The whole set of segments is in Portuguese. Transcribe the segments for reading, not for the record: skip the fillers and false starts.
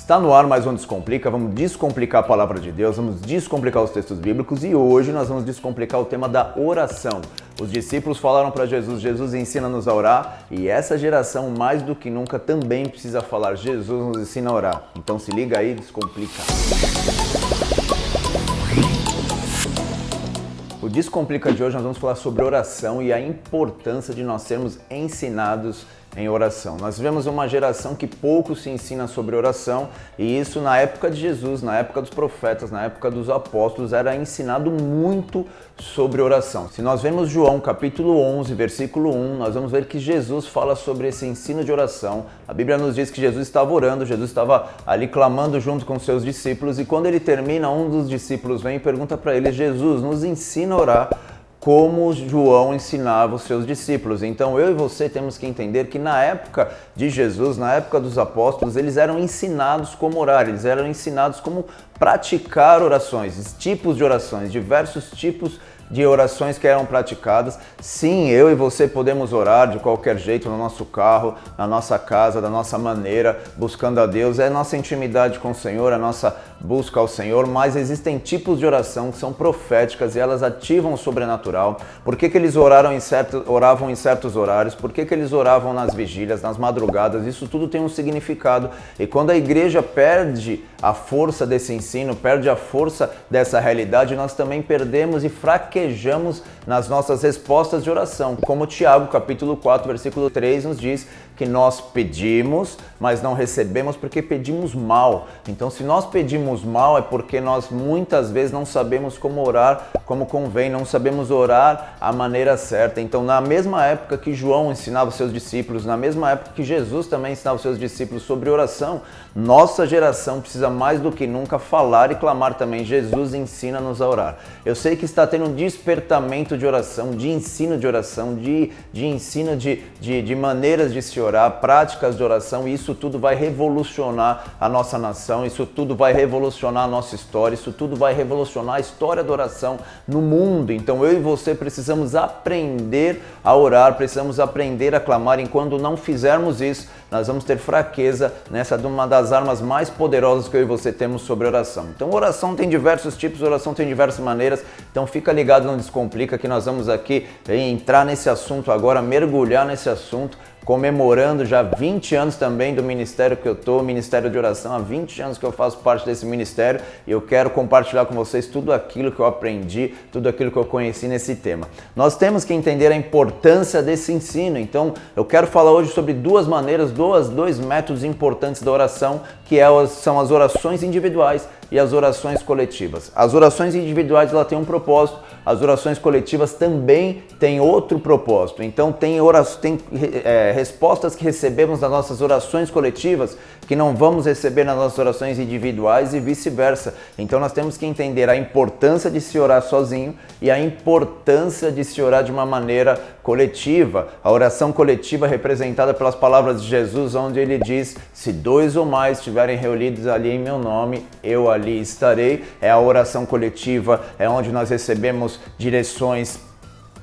Está no ar mais um Descomplica, vamos descomplicar a palavra de Deus, vamos descomplicar os textos bíblicos e hoje nós vamos descomplicar o tema da oração. Os discípulos falaram para Jesus, Jesus ensina-nos a orar e essa geração mais do que nunca também precisa falar, Jesus nos ensina a orar. Então se liga aí, descomplica. O Descomplica de hoje nós vamos falar sobre oração e a importância de nós sermos ensinados em oração. Nós vivemos uma geração que pouco se ensina sobre oração e isso na época de Jesus, na época dos profetas, na época dos apóstolos era ensinado muito sobre oração. Se nós vemos João capítulo 11, versículo 1, nós vamos ver que Jesus fala sobre esse ensino de oração. A Bíblia nos diz que Jesus estava orando, Jesus estava ali clamando junto com seus discípulos e quando ele termina, um dos discípulos vem e pergunta para ele, Jesus, nos ensina a orar como João ensinava os seus discípulos. Então eu e você temos que entender que na época de Jesus, na época dos apóstolos, eles eram ensinados como orar, eles eram ensinados como praticar orações, tipos de orações, diversos tipos de orações que eram praticadas. Sim, eu e você podemos orar de qualquer jeito, no nosso carro, na nossa casa, da nossa maneira, buscando a Deus. É a nossa intimidade com o Senhor, a nossa busca ao Senhor, mas existem tipos de oração que são proféticas e elas ativam o sobrenatural. Por que eles oravam em certos horários? Por que eles oravam nas vigílias, nas madrugadas? Isso tudo tem um significado. E quando a igreja perde a força desse ensino, perde a força dessa realidade, nós também perdemos e fraquejamos nas nossas respostas de oração. Como Tiago, capítulo 4, versículo 3 nos diz que nós pedimos, mas não recebemos porque pedimos mal. Então, se nós pedimos mal é porque nós muitas vezes não sabemos como orar como convém, não sabemos orar a maneira certa. Então, na mesma época que João ensinava os seus discípulos, na mesma época que Jesus também ensinava os seus discípulos sobre oração, nossa geração precisa mais do que nunca falar e clamar também, Jesus ensina-nos a orar. Eu sei que está tendo um despertamento de oração, de ensino de oração, de ensino de maneiras de se orar, práticas de oração, e isso tudo vai revolucionar a nossa nação, isso tudo vai revolucionar a nossa história, isso tudo vai revolucionar a história da oração no mundo. Então eu e você precisamos aprender a orar, precisamos aprender a clamar, enquanto não fizermos isso, nós vamos ter fraqueza nessa de uma das armas mais poderosas que eu e você temos sobre oração. Então oração tem diversos tipos, oração tem diversas maneiras, então fica ligado no Descomplica que nós vamos aqui entrar nesse assunto agora, mergulhar nesse assunto, comemorando já 20 anos também do ministério que eu estou, Ministério de Oração, há 20 anos que eu faço parte desse ministério e eu quero compartilhar com vocês tudo aquilo que eu aprendi, tudo aquilo que eu conheci nesse tema. Nós temos que entender a importância desse ensino, então eu quero falar hoje sobre duas maneiras, dois métodos importantes da oração, que são as orações individuais e as orações coletivas. As orações individuais ela tem um propósito, as orações coletivas também têm outro propósito. Então tem respostas que recebemos nas nossas orações coletivas que não vamos receber nas nossas orações individuais e vice-versa. Então nós temos que entender a importância de se orar sozinho e a importância de se orar de uma maneira coletiva. A oração coletiva é representada pelas palavras de Jesus, onde ele diz, se dois ou mais estiverem reunidos ali em meu nome, eu ali estarei. É a oração coletiva, é onde nós recebemos direções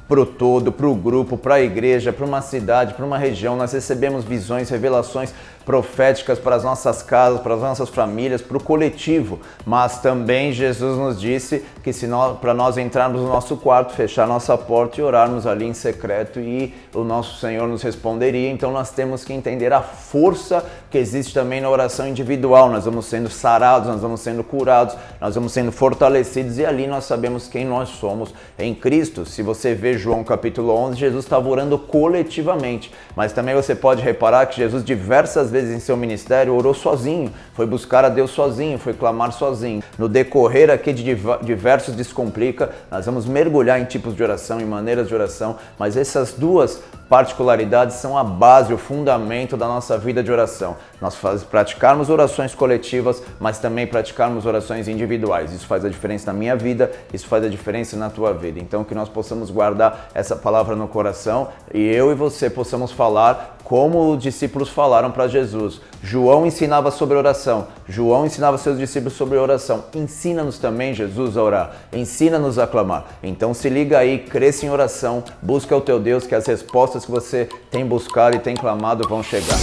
para o todo, para o grupo, para a igreja, para uma cidade, para uma região. Nós recebemos visões, revelações proféticas para as nossas casas, para as nossas famílias, para o coletivo. Mas também Jesus nos disse que para nós entrarmos no nosso quarto, fechar nossa porta e orarmos ali em secreto e o nosso Senhor nos responderia. Então nós temos que entender a força que existe também na oração individual. Nós vamos sendo sarados, nós vamos sendo curados, nós vamos sendo fortalecidos e ali nós sabemos quem nós somos em Cristo. Se você vê João capítulo 11, Jesus estava orando coletivamente, mas também você pode reparar que Jesus diversas vezes em seu ministério orou sozinho, foi buscar a Deus sozinho, foi clamar sozinho. No decorrer aqui de diversos Descomplica, nós vamos mergulhar em tipos de oração, em maneiras de oração, mas essas duas particularidades são a base, o fundamento da nossa vida de oração. Nós praticarmos orações coletivas, mas também praticarmos orações individuais. Isso faz a diferença na minha vida, isso faz a diferença na tua vida. Então que nós possamos guardar essa palavra no coração e eu e você possamos falar como os discípulos falaram para Jesus. João ensinava sobre oração, João ensinava seus discípulos sobre oração. Ensina-nos também, Jesus, a orar, ensina-nos a clamar. Então se liga aí, cresça em oração, busca o teu Deus, que as respostas que você tem buscado e tem clamado vão chegar.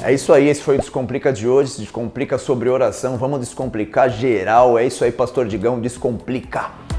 É isso aí, esse foi o Descomplica de hoje, Descomplica sobre oração, vamos descomplicar geral, é isso aí, Pastor Digão, descomplica!